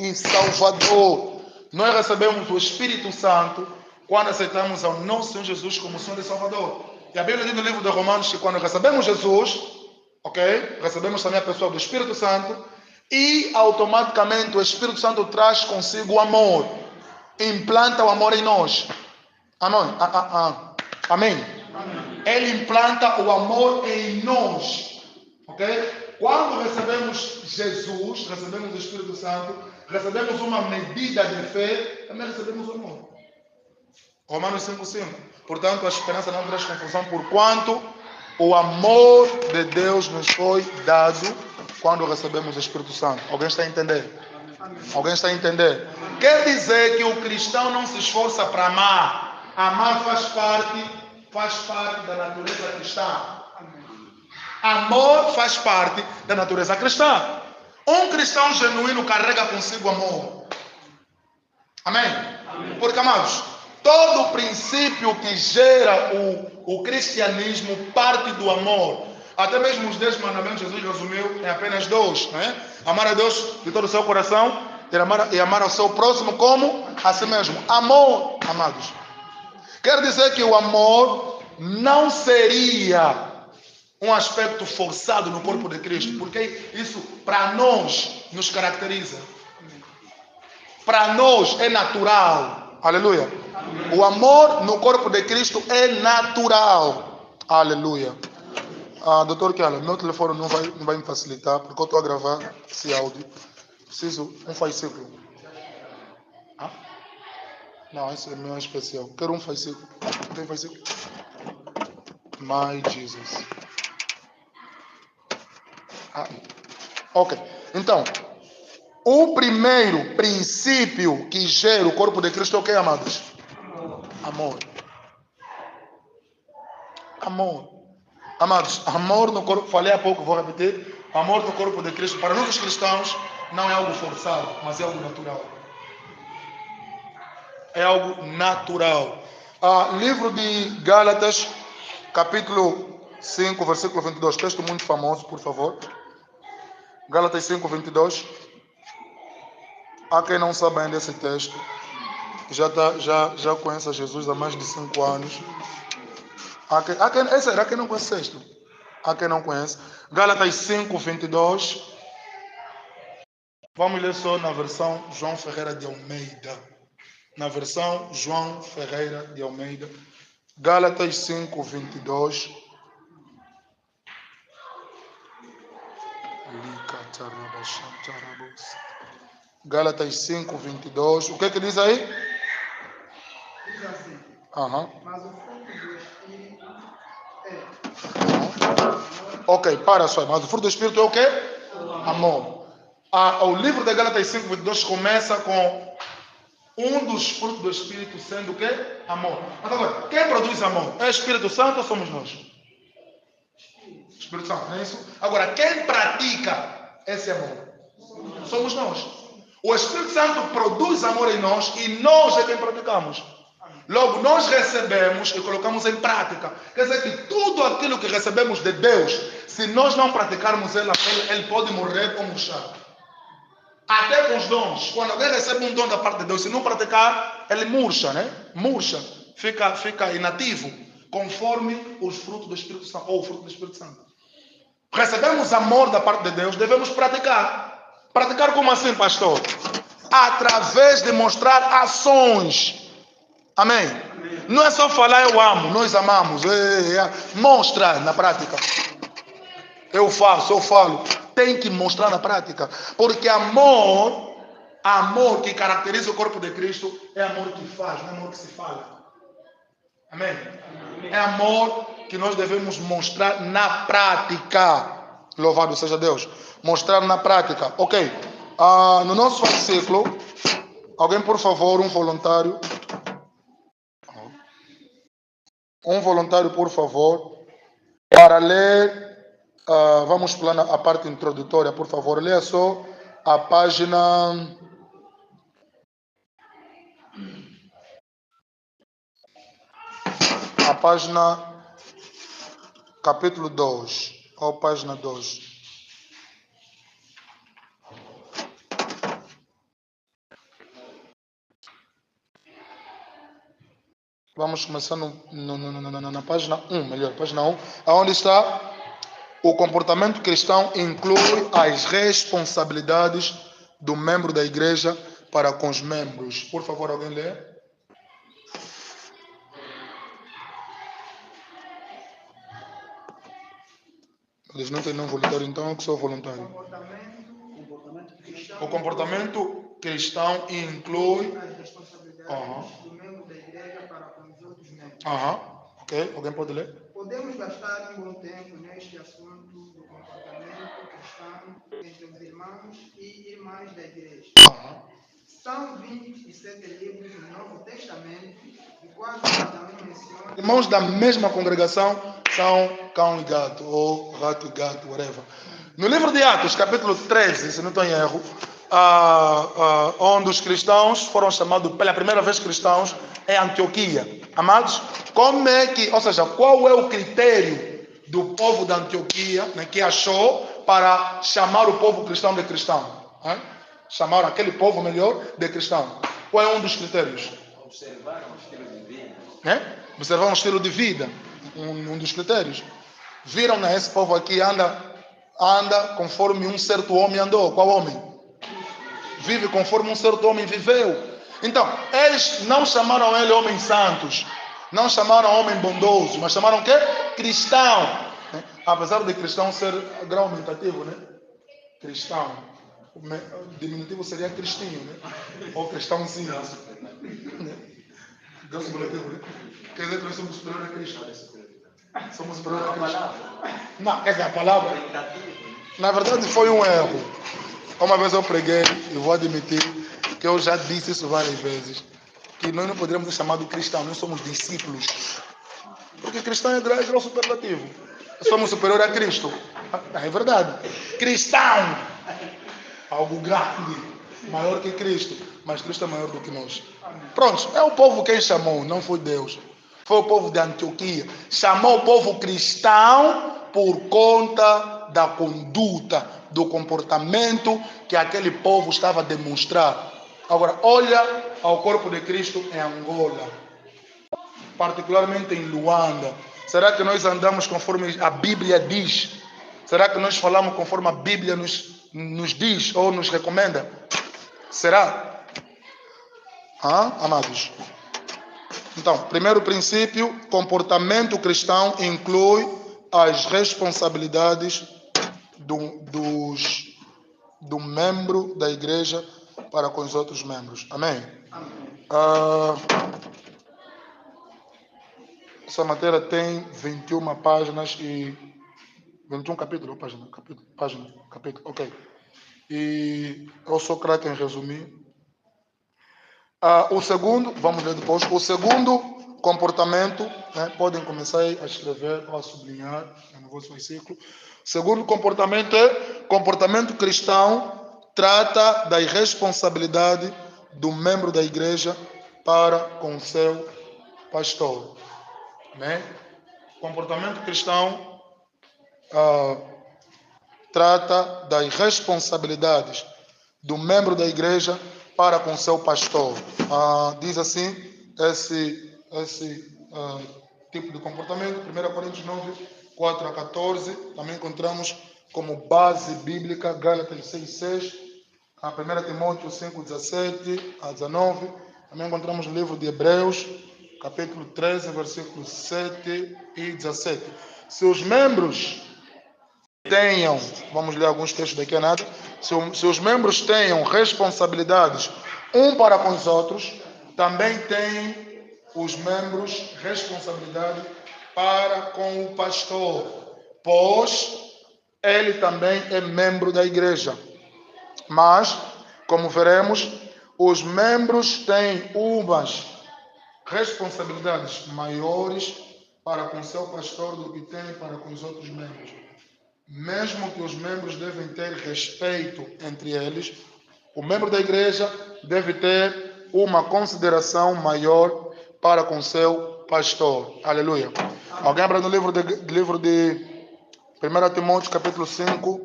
e Salvador. Nós recebemos o Espírito Santo quando aceitamos ao nosso Senhor Jesus como Senhor e Salvador. E a Bíblia diz no livro de Romanos que quando recebemos Jesus, ok? Recebemos também a pessoa do Espírito Santo e automaticamente o Espírito Santo traz consigo o amor. Implanta o amor em nós. Amém? Amém? Ele implanta o amor em nós. Ok? Quando recebemos Jesus, recebemos o Espírito Santo, recebemos uma medida de fé, também recebemos o amor. Romanos 5,5. Portanto, a esperança não traz confusão, porquanto o amor de Deus nos foi dado quando recebemos o Espírito Santo. Alguém está a entender? Alguém está a entender? Quer dizer que o cristão não se esforça para amar. Amar faz parte da natureza cristã. Amor faz parte da natureza cristã. Um cristão genuíno carrega consigo amor. Amém? Porque, amados, todo o princípio que gera o cristianismo parte do amor. Até mesmo os 10 mandamentos Jesus resumiu em apenas 2. Né? Amar a Deus de todo o seu coração e amar ao seu próximo como a si mesmo. Amor, amados. Quer dizer que o amor não seria um aspecto forçado no corpo de Cristo, porque isso para nós nos caracteriza. Para nós é natural. Aleluia. O amor no corpo de Cristo é natural. Aleluia. Doutor Kiala, meu telefone não vai me facilitar, porque eu estou a gravar esse áudio. Preciso um fascículo. Não, esse é meu especial. Quero um fascículo. Tem fascículo? My Jesus. Ok. Então, o primeiro princípio que gera o corpo de Cristo é o que, amados? Amor. Amor. Amados, amor no corpo, falei há pouco, vou repetir. Amor no corpo de Cristo, para nós os cristãos, não é algo forçado, mas é algo natural. É algo natural. Livro de Gálatas, capítulo 5, versículo 22. Texto muito famoso, por favor. Gálatas 5, 22. Há quem não sabe ainda esse texto. Já conhece Jesus há mais de 5 anos. Há quem não conhece esse texto. Há quem não conhece. Gálatas 5, 22. Vamos ler só na versão João Ferreira de Almeida. Na versão João Ferreira de Almeida. Gálatas 5, 22. Gálatas 5, 22. O que é que diz aí? Diz assim. Mas o fruto do Espírito é. Ok, para só. Mas o fruto do Espírito é o quê? Amor. O livro de Gálatas 5, 22 começa com um dos frutos do Espírito sendo o quê? Amor. Mas agora, quem produz amor? É o Espírito Santo ou somos nós? Espírito Santo, não é isso? Agora, quem pratica esse amor? Somos nós. O Espírito Santo produz amor em nós e nós é quem praticamos. Logo, nós recebemos e colocamos em prática. Quer dizer que tudo aquilo que recebemos de Deus, se nós não praticarmos ele pode morrer ou murchar. Até com os dons. Quando alguém recebe um dom da parte de Deus, se não praticar, ele murcha, né? Murcha. Fica inativo. Conforme os frutos do Espírito Santo. Ou o fruto do Espírito Santo. Recebemos amor da parte de Deus, devemos praticar. Praticar como assim, pastor? Através de mostrar ações. Amém? Não é só falar eu amo, nós amamos. Mostra na prática. Eu faço, eu falo. Tem que mostrar na prática. Porque amor que caracteriza o corpo de Cristo, é amor que faz, não é amor que se fala. Amém? É amor que nós devemos mostrar na prática. Louvado seja Deus. Mostrar na prática. Ok. No nosso versículo, alguém, por favor, um voluntário. Um voluntário, por favor, para ler. Vamos pular a parte introdutória, por favor. Leia só a página. A página. Capítulo 2. Ou página 2. Vamos começar na página 1, melhor, página 1, onde está o comportamento cristão inclui as responsabilidades do membro da igreja para com os membros. Por favor, alguém lê? Eles não têm nenhum voluntário, então eu que sou voluntário. O comportamento cristão inclui as responsabilidades do membro da igreja para com os outros membros. Ok, alguém pode ler? Podemos gastar um bom tempo neste assunto do comportamento cristão entre os irmãos e irmãs da igreja. São 27 livros no Novo Testamento e quase cada um menciona... Irmãos da mesma congregação são cão e gato, ou rato e gato, whatever. No livro de Atos, capítulo 13, se não estou em erro, onde os cristãos foram chamados pela primeira vez cristãos em Antioquia. Amados, como é que, ou seja, qual é o critério do povo da Antioquia, né, que achou para chamar o povo cristão de cristão? Chamar aquele povo melhor de cristão. Qual é um dos critérios? Observar um estilo de vida. Observar um estilo de vida. Um dos critérios. Viram, né? Esse povo aqui anda conforme um certo homem andou. Qual homem? Vive conforme um certo homem viveu. Então, eles não chamaram ele homens santos. Não chamaram homem bondoso. Mas chamaram o quê? Cristão. Né? Apesar de cristão ser grau aumentativo, né? Cristão. O diminutivo seria cristinho, né? Ou cristãozinho. Grau superlativo, né? Quer dizer que nós somos superior a Cristo. Somos superior a Cristo. Não, quer dizer, a palavra. Na verdade, foi um erro. Uma vez eu preguei, e vou admitir, que eu já disse isso várias vezes, que nós não poderíamos ser chamados cristãos, nós somos discípulos. Porque cristão é grau superlativo. Somos superior a Cristo. É verdade. Cristão. Algo grande, maior que Cristo, mas Cristo é maior do que nós. Pronto, é o povo quem chamou, não foi Deus. Foi o povo de Antioquia. Chamou o povo cristão por conta da conduta, do comportamento que aquele povo estava a demonstrar. Agora, olha ao corpo de Cristo em Angola, particularmente em Luanda. Será que nós andamos conforme a Bíblia diz? Será que nós falamos conforme a Bíblia nos diz ou nos recomenda? Será? Amados? Então, primeiro princípio, comportamento cristão inclui as responsabilidades do membro da igreja para com os outros membros. Amém? Essa matéria tem 21 páginas e 21 capítulos, capítulo, ok. E eu sou craque em resumir. O segundo, vamos ver depois, o segundo comportamento, né, podem começar a escrever ou a sublinhar no vosso versículo. O segundo comportamento é comportamento cristão, trata da irresponsabilidade do membro da igreja para com o seu pastor. Né? Comportamento cristão trata das responsabilidades do membro da igreja para com seu pastor. Diz assim, esse tipo de comportamento, 1 Coríntios 9, 4 a 14, também encontramos como base bíblica Gálatas 6, 6, 1 Timóteo 5, 17 a 19, também encontramos no livro de Hebreus, capítulo 13, versículos 7 e 17. Se os membros tenham, vamos ler alguns textos daqui a nada, se os membros tenham responsabilidades um para com os outros, também têm os membros responsabilidade para com o pastor, pois ele também é membro da igreja. Mas, como veremos, os membros têm umas responsabilidades maiores para com seu pastor do que têm para com os outros membros. Mesmo que os membros devem ter respeito entre eles, o membro da igreja deve ter uma consideração maior para com seu pastor. Aleluia. Alguém abra no livro de 1 Timóteo capítulo 5,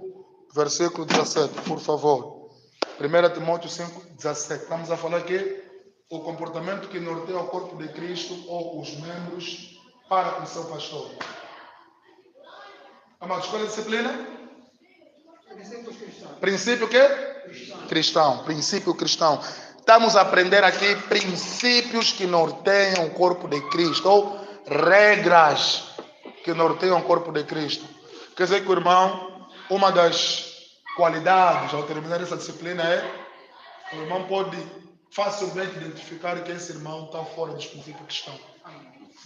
versículo 17, por favor. 1 Timóteo 5, 17. Estamos a falar aqui o comportamento que norteia o corpo de Cristo ou os membros para com seu pastor. Amados, qual é a disciplina? Princípios cristãos. Princípio o quê? Cristão. Princípio cristão. Estamos a aprender aqui princípios que norteiam o corpo de Cristo, ou regras que norteiam o corpo de Cristo. Quer dizer que o irmão, uma das qualidades ao terminar essa disciplina é o irmão pode facilmente identificar que esse irmão está fora dos princípios cristãos.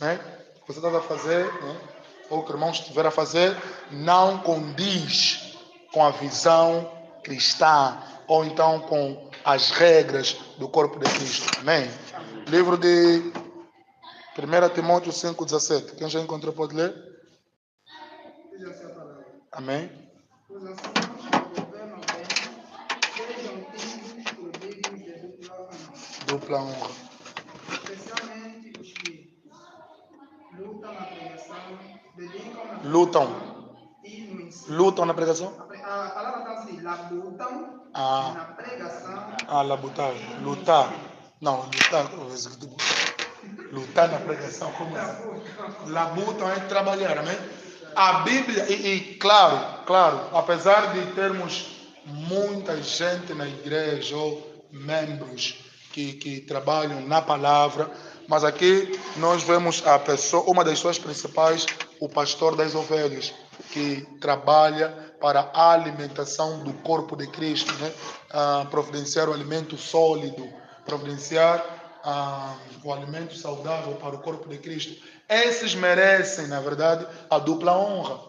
Né? O que você está a fazer, né? Ou o que o irmão estiver a fazer, não condiz com a visão cristã, ou então com as regras do corpo de Cristo. Amém? Livro de 1 Timóteo 5,17. Quem já encontrou pode ler? Diz assim a palavra. Amém? Os anciãos que governam bem sejam tidos por dignos de dupla honra, Dupla honra. especialmente os que lutam na pregação, dedicam na Lutam. pregação e no ensino. Lutam na pregação? A palavra está assim, labutam Ah. na pregação. Labutar. Lutar. Não, lutar. Lutar na pregação. Como assim? Labutam é trabalhar, amém? A Bíblia, e claro, apesar de termos muita gente na igreja, ou membros que trabalham na palavra, mas aqui nós vemos a pessoa, uma das suas principais, o pastor das ovelhas, que trabalha para a alimentação do corpo de Cristo, né? Providenciar o alimento sólido, providenciar o alimento saudável para o corpo de Cristo. Esses merecem, na verdade, a dupla honra.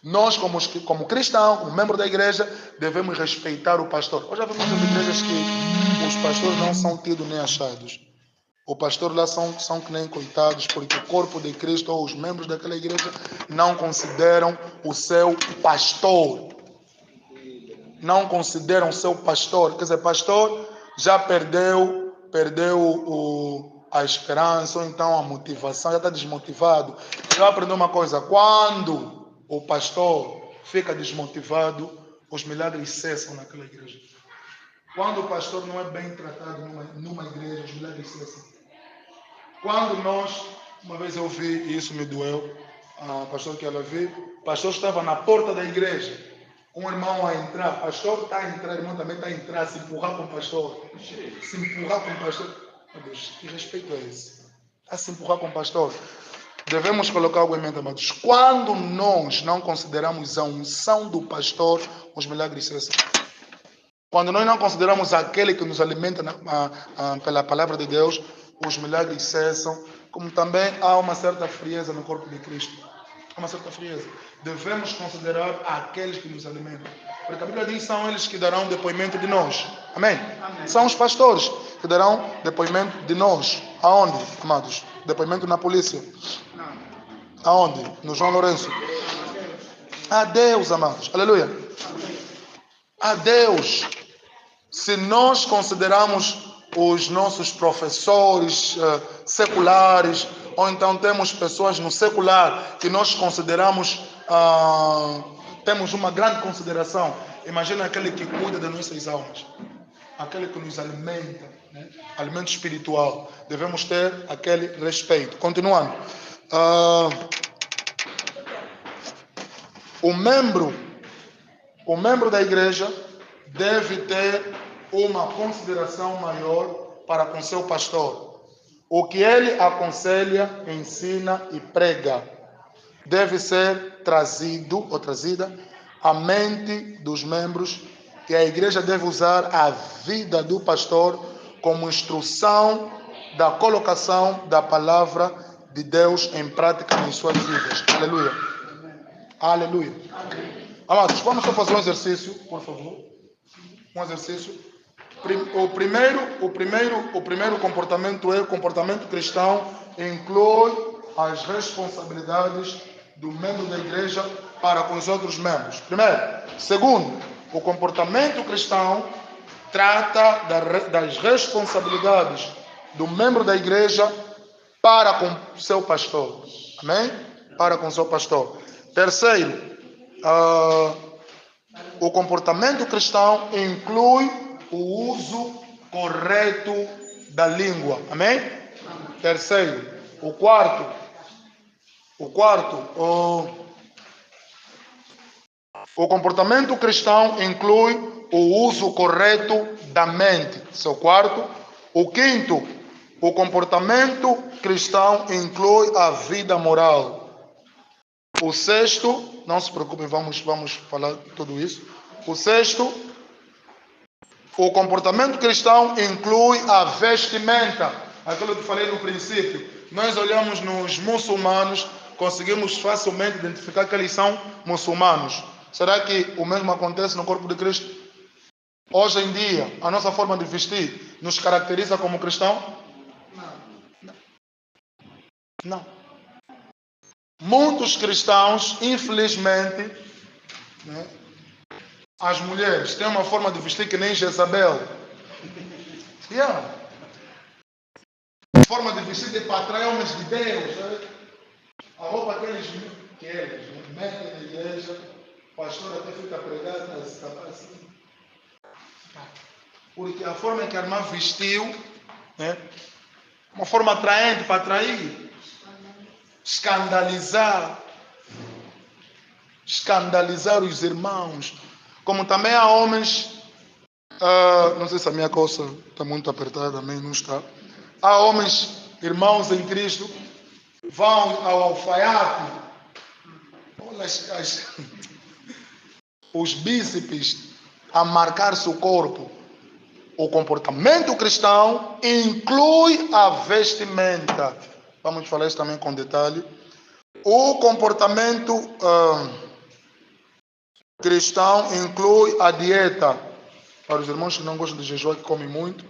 Nós, como cristãos, como membro da igreja, devemos respeitar o pastor. Hoje já vemos nas igrejas que os pastores não são tidos nem achados. O pastor lá são que nem coitados, porque o corpo de Cristo ou os membros daquela igreja não consideram o seu pastor. Não consideram o seu pastor. Quer dizer, pastor já perdeu a esperança, ou então a motivação, já está desmotivado. Eu aprendi uma coisa: quando o pastor fica desmotivado, os milagres cessam naquela igreja. Quando o pastor não é bem tratado numa igreja, os milagres cessam. Quando uma vez eu vi, e isso me doeu, o pastor que ela viu, o pastor estava na porta da igreja, um irmão a entrar, o pastor está a entrar, o irmão também está a entrar, se empurrar com o pastor. Se empurrar com o pastor. Meu Deus, que respeito é esse? A se empurrar com o pastor. Devemos colocar algo em mente, amados. Quando nós não consideramos a unção do pastor, os milagres cessam. Quando nós não consideramos aquele que nos alimenta pela palavra de Deus, os milagres cessam. Como também há uma certa frieza no corpo de Cristo. Há uma certa frieza. Devemos considerar aqueles que nos alimentam. Porque a Bíblia diz que são eles que darão depoimento de nós. Amém? Amém. São os pastores que darão depoimento de nós. Aonde, amados? Depoimento na polícia. Não. Aonde? No João Lourenço. A Deus, amados. Aleluia. A Deus. Se nós consideramos os nossos professores seculares, ou então temos pessoas no secular que nós consideramos, temos uma grande consideração. Imagina aquele que cuida das nossas almas, aquele que nos alimenta, né? Alimento espiritual. Devemos ter aquele respeito. Continuando. O membro da igreja deve ter uma consideração maior para com seu pastor. O que ele aconselha, ensina e prega deve ser trazido ou trazida à mente dos membros, que a igreja deve usar a vida do pastor como instrução da colocação da palavra de Deus em prática em suas vidas. Aleluia. Aleluia. Amados, vamos só fazer um exercício, por favor. Um exercício. O primeiro comportamento o comportamento cristão, inclui as responsabilidades do membro da igreja para com os outros membros. Primeiro. Segundo, o comportamento cristão trata das responsabilidades do membro da igreja para com seu pastor. Amém? Para com seu pastor. Terceiro, o comportamento cristão inclui o uso correto da língua. Amém? Terceiro. O quarto, o comportamento cristão inclui o uso correto da mente. Esse é o quarto. O quinto, o comportamento cristão inclui a vida moral. O sexto, não se preocupem, vamos falar tudo isso. O sexto, o comportamento cristão inclui a vestimenta. Aquilo que falei no princípio. Nós olhamos nos muçulmanos, conseguimos facilmente identificar que eles são muçulmanos. Será que o mesmo acontece no corpo de Cristo? Hoje em dia, a nossa forma de vestir nos caracteriza como cristão? Não. Muitos cristãos, infelizmente, né, as mulheres têm uma forma de vestir que nem Jezabel. Yeah. Forma de vestir de para atrair homens de Deus. Né? A roupa que eles metem na igreja, o pastor até fica pregado assim. Porque a forma que a irmã vestiu, né, uma forma atraente para atrair, escandalizar os irmãos. Como também há homens, não sei se a minha calça está muito apertada, também não está. Há homens, irmãos em Cristo, vão ao alfaiate, olha os bíceps a marcar seu corpo. O comportamento cristão inclui a vestimenta. Vamos falar isso também com detalhe. O comportamento cristão inclui a dieta. Para os irmãos que não gostam de jejuar, que comem muito.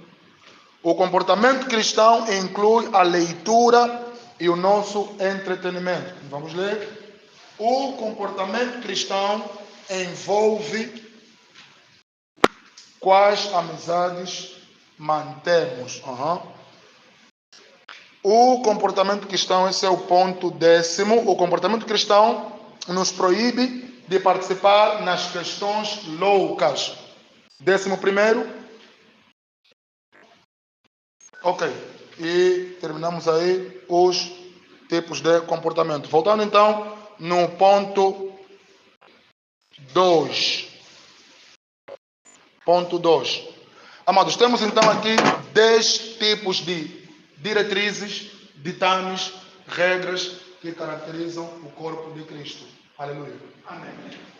O comportamento cristão inclui a leitura e o nosso entretenimento. Vamos ler. O comportamento cristão envolve quais amizades mantemos. O comportamento cristão, esse é o ponto 10º. O comportamento cristão nos proíbe de participar nas questões loucas. 11º. Ok. E terminamos aí os tipos de comportamento. Voltando então no ponto 2. Ponto 2. Amados, temos então aqui 10 tipos de diretrizes, ditames, regras que caracterizam o corpo de Cristo. Aleluia. Amém.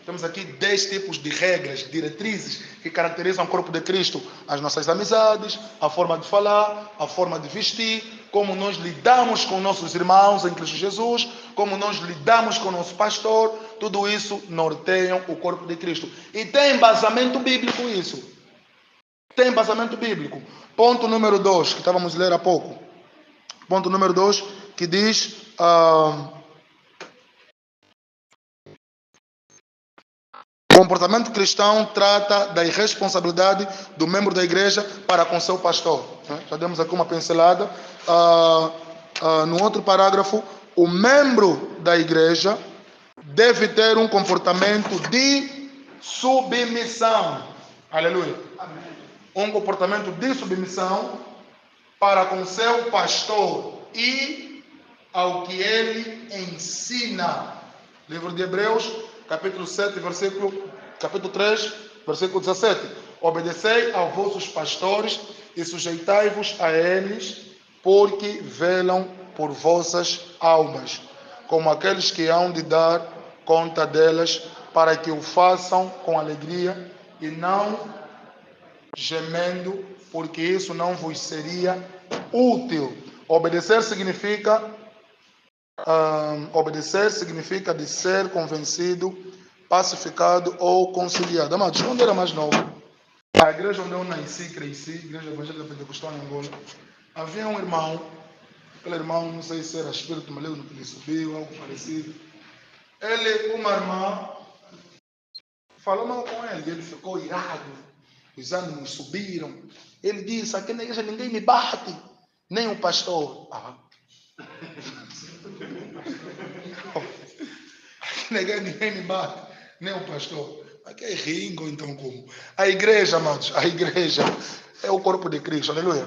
Temos aqui 10 tipos de regras, diretrizes que caracterizam o corpo de Cristo. As nossas amizades, a forma de falar, a forma de vestir, como nós lidamos com nossos irmãos em Cristo Jesus, como nós lidamos com o nosso pastor, tudo isso norteiam o corpo de Cristo. E tem embasamento bíblico isso. Tem embasamento bíblico. Ponto número 2, que estávamos a ler há pouco. Ponto número 2, que diz... o comportamento cristão trata da irresponsabilidade do membro da igreja para com seu pastor. Já demos aqui uma pincelada. No outro parágrafo, o membro da igreja deve ter um comportamento de submissão. Aleluia. Amém. Um comportamento de submissão para com seu pastor e ao que ele ensina. Livro de Hebreus, capítulo 7, capítulo 3, versículo 17. Obedecei aos vossos pastores e sujeitai-vos a eles, porque velam por vossas almas, como aqueles que hão de dar conta delas, para que o façam com alegria e não gemendo, porque isso não vos seria útil. Obedecer significa de ser convencido, pacificado ou conciliado. Amados, quando eu era mais novo, a igreja onde eu nasci, cresci, a igreja evangélica pentecostal em Angola, havia um irmão, aquele irmão, não sei se era espírito maligno que lhe subiu, algo parecido. Ele, uma irmã, falou mal com ele, ele ficou irado, os ânimos subiram. Ele disse: aqui na igreja ninguém me bate, nem o pastor. Aqui na igreja ninguém me bate, nem o pastor. Aqui é ringo, então como? A igreja, amados, a igreja é o corpo de Cristo, aleluia.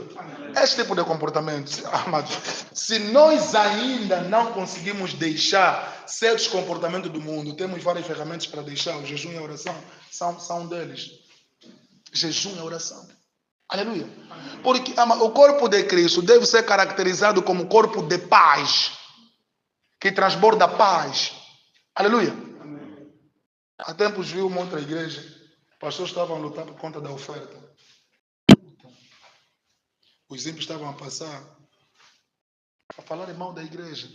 Este tipo de comportamento, amados, se nós ainda não conseguimos deixar certos comportamentos do mundo, temos várias ferramentas para deixar, o jejum e a oração são um deles. Jejum e a oração. Aleluia. Porque o corpo de Cristo deve ser caracterizado como corpo de paz, que transborda paz. Aleluia. Há tempos vi uma outra igreja, os pastores estavam a lutar por conta da oferta. Os ímpios estavam a passar a falar mal da igreja.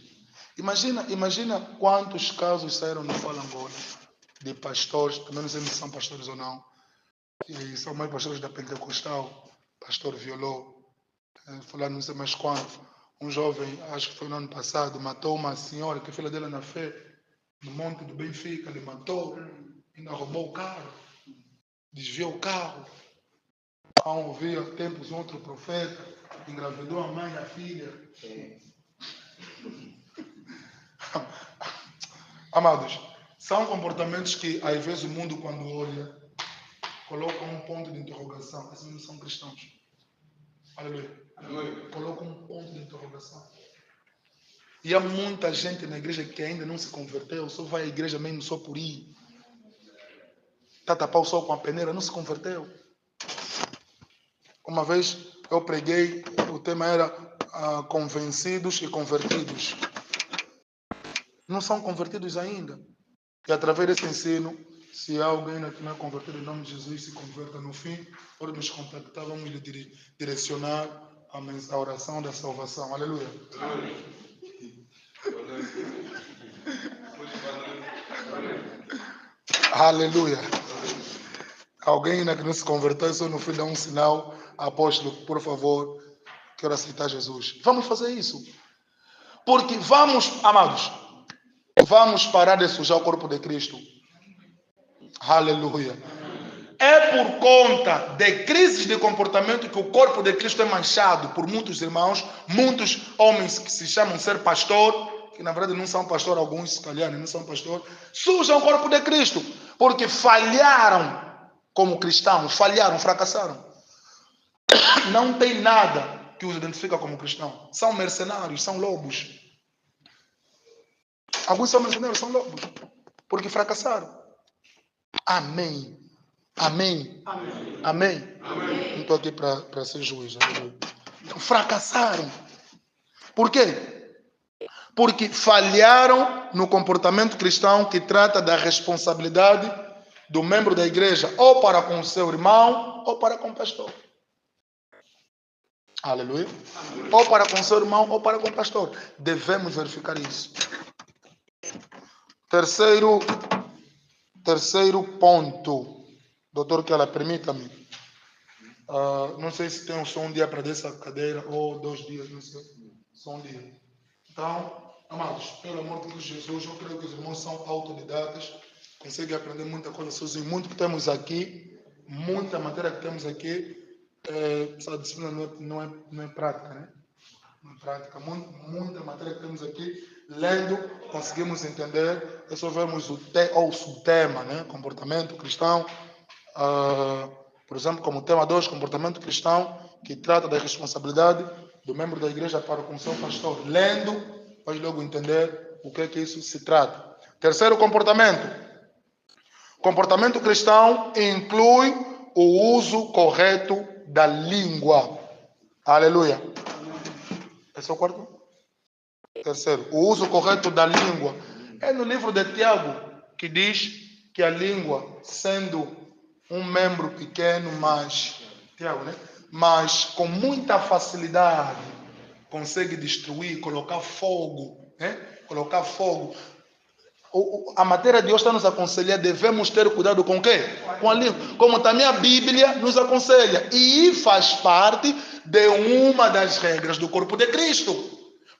Imagina quantos casos saíram no Fala Angola de pastores, também não sei se são pastores ou não, e são mais pastores da Pentecostal, pastor violou, falando não sei mais quanto, um jovem, acho que foi no ano passado, matou uma senhora que é filha dela na fé, no Monte do Benfica, ele matou, ainda roubou o carro, desviou o carro. Havia tempos um outro profeta, engravidou a mãe e a filha. Amados, são comportamentos que às vezes o mundo quando olha, coloca um ponto de interrogação. Esses não são cristãos. Aleluia. Coloca um ponto de interrogação. E há muita gente na igreja que ainda não se converteu, só vai à igreja mesmo só por ir. Está a tapar o sol com a peneira, não se converteu. Uma vez eu preguei, o tema era convencidos e convertidos. Não são convertidos ainda. E através desse ensino, se há alguém que não é convertido em nome de Jesus, se converta no fim, pode nos contactar, vamos lhe direcionar a oração da salvação. Aleluia. Aleluia. Alguém ainda que não se converteu, só no fim dá um sinal, apóstolo, por favor, quero aceitar Jesus. Vamos fazer isso. Porque vamos, amados, vamos parar de sujar o corpo de Cristo. Aleluia. É por conta de crises de comportamento que o corpo de Cristo é manchado por muitos irmãos, muitos homens que se chamam ser pastor, que na verdade não são pastor, alguns se calhar não são pastor, sujam o corpo de Cristo, porque falharam como cristãos, falharam, fracassaram. Não tem nada que os identifica como cristão. São mercenários, são lobos. Alguns são mercenários, são lobos, porque fracassaram. Amém. Amém. Amém. Amém. Amém. Não estou aqui para ser juiz. Fracassaram. Por quê? Porque falharam no comportamento cristão que trata da responsabilidade do membro da igreja, ou para com o seu irmão, ou para com o pastor. Aleluia. Amém. Ou para com o seu irmão, ou para com o pastor. Devemos verificar isso. Terceiro ponto. Doutor, que ela permita-me. Não sei se tem só um dia para dessa cadeira ou 2 dias, não sei. Só um dia. Então, amados, pelo amor de Jesus, eu creio que os irmãos são autodidatas, conseguem aprender muita coisa sozinhos. Muito que temos aqui, muita matéria que temos aqui, essa disciplina não é prática, né? Não é prática. Muita matéria que temos aqui, lendo, conseguimos entender. É só vermos o subtema, né? Comportamento cristão. Por exemplo, como tema 2, comportamento cristão, que trata da responsabilidade do membro da igreja para com seu pastor. Lendo, vai logo entender o que é que isso se trata. Terceiro comportamento. Comportamento cristão inclui o uso correto da língua. Aleluia. Esse é o quarto? Terceiro, o uso correto da língua. É no livro de Tiago que diz que a língua, sendo um membro pequeno, mas com muita facilidade consegue destruir, colocar fogo, né? Colocar fogo. A matéria de hoje está nos aconselhar, devemos ter cuidado com o quê? Com a língua. Como também a Bíblia nos aconselha. E faz parte de uma das regras do corpo de Cristo.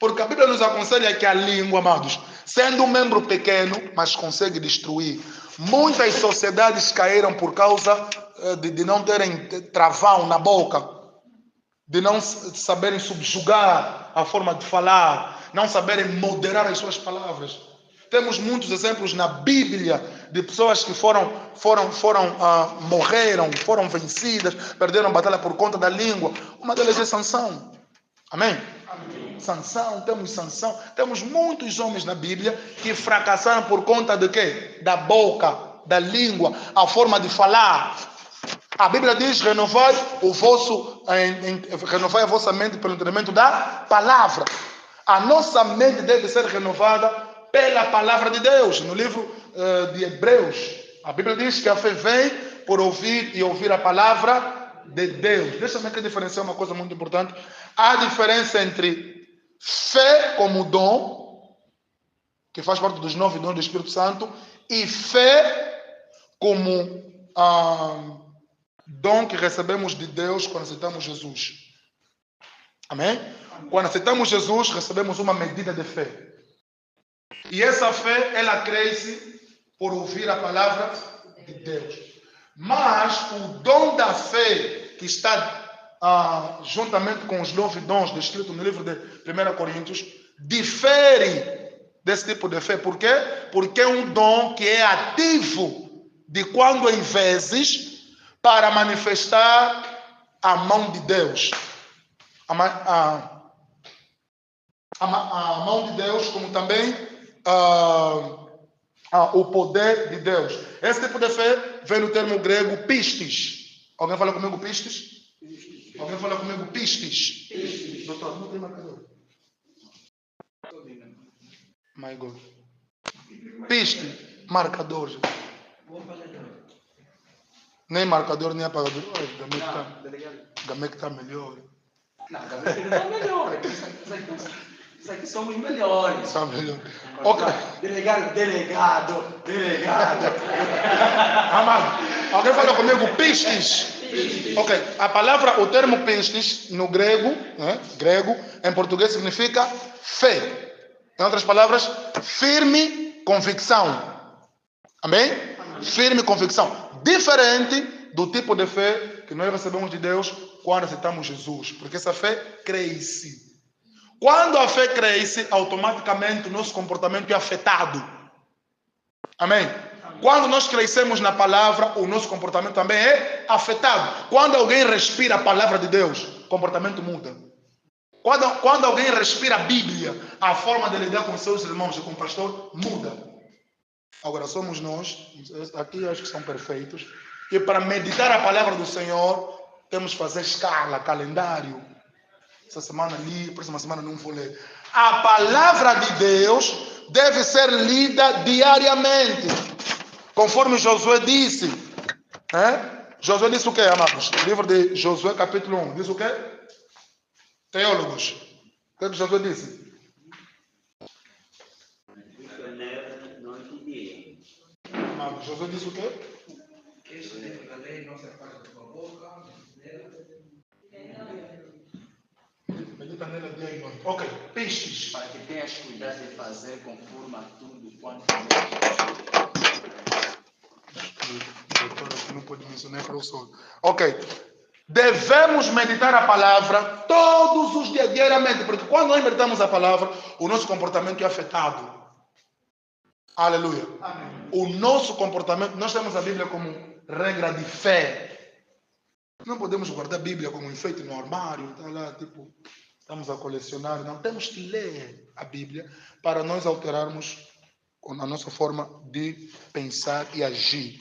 Porque a Bíblia nos aconselha que a língua, amados, sendo um membro pequeno, mas consegue destruir. Muitas sociedades caíram por causa de não terem travão na boca, de não saberem subjugar a forma de falar, não saberem moderar as suas palavras. Temos muitos exemplos na Bíblia de pessoas que morreram, foram vencidas, perderam a batalha por conta da língua. Uma delas é Sansão. Amém? Sansão, temos muitos homens na Bíblia que fracassaram por conta de quê? Da boca, da língua, a forma de falar. A Bíblia diz: renovai a vossa mente pelo entendimento da palavra. A nossa mente deve ser renovada pela palavra de Deus. No livro de Hebreus, a Bíblia diz que a fé vem por ouvir e ouvir a palavra de Deus. Deixa-me aqui diferenciar uma coisa muito importante. Há diferença entre fé como dom, que faz parte dos 9 dons do Espírito Santo, e fé como dom que recebemos de Deus quando aceitamos Jesus. Amém? Quando aceitamos Jesus, recebemos uma medida de fé. E essa fé, ela cresce por ouvir a palavra de Deus. Mas o dom da fé, que está juntamente com os 9 dons descritos no livro de 1 Coríntios, difere desse tipo de fé. Por quê? Porque é um dom que é ativo de quando em vezes para manifestar a mão de Deus. A mão de Deus, como também o poder de Deus. Esse tipo de fé vem no termo grego pistis. Alguém fala comigo pistis? Alguém fala comigo pistis? Doutor, não tem marcador. My God. Piste, marcador. Nem marcador, nem apagador. Gamek está melhor. Não, Gamek está melhor. Isso aqui somos melhores. Está melhor. Ok. Delegado. Amado, alguém fala comigo pistis? Ok, a palavra, o termo pistis no grego, em português significa fé. Em outras palavras, firme convicção. Amém? Firme convicção. Diferente do tipo de fé que nós recebemos de Deus quando aceitamos Jesus. Porque essa fé cresce. Quando a fé cresce, automaticamente o nosso comportamento é afetado. Amém? Quando nós crescemos na palavra, o nosso comportamento também é afetado. Quando alguém respira a palavra de Deus, o comportamento muda. Quando alguém respira a Bíblia, a forma de lidar com seus irmãos e com o pastor muda. Agora, somos nós, aqui acho que são perfeitos, e para meditar a palavra do Senhor, temos que fazer escala, calendário. Essa semana li, próxima semana não vou ler. A palavra de Deus deve ser lida diariamente. Conforme Josué disse. Josué disse o quê, amados? O livro de Josué, capítulo 1. Diz o quê? Teólogos. O que Josué disse? Amados, Josué disse o quê? Este livro da lei não se afasta da tua boca. Medita nela dia e noite. Ok, peixes. Para que tenhas cuidado de fazer conforme a tudo quanto doutor aqui não pode mencionar para o sol. Ok. Devemos meditar a palavra todos os dias, diariamente, porque quando nós meditamos a palavra, o nosso comportamento é afetado. Aleluia. Amém. O nosso comportamento, nós temos a Bíblia como regra de fé. Não podemos guardar a Bíblia como enfeite no armário, tá lá, tipo, estamos a colecionar. Não, temos que ler a Bíblia para nós alterarmos a nossa forma de pensar e agir.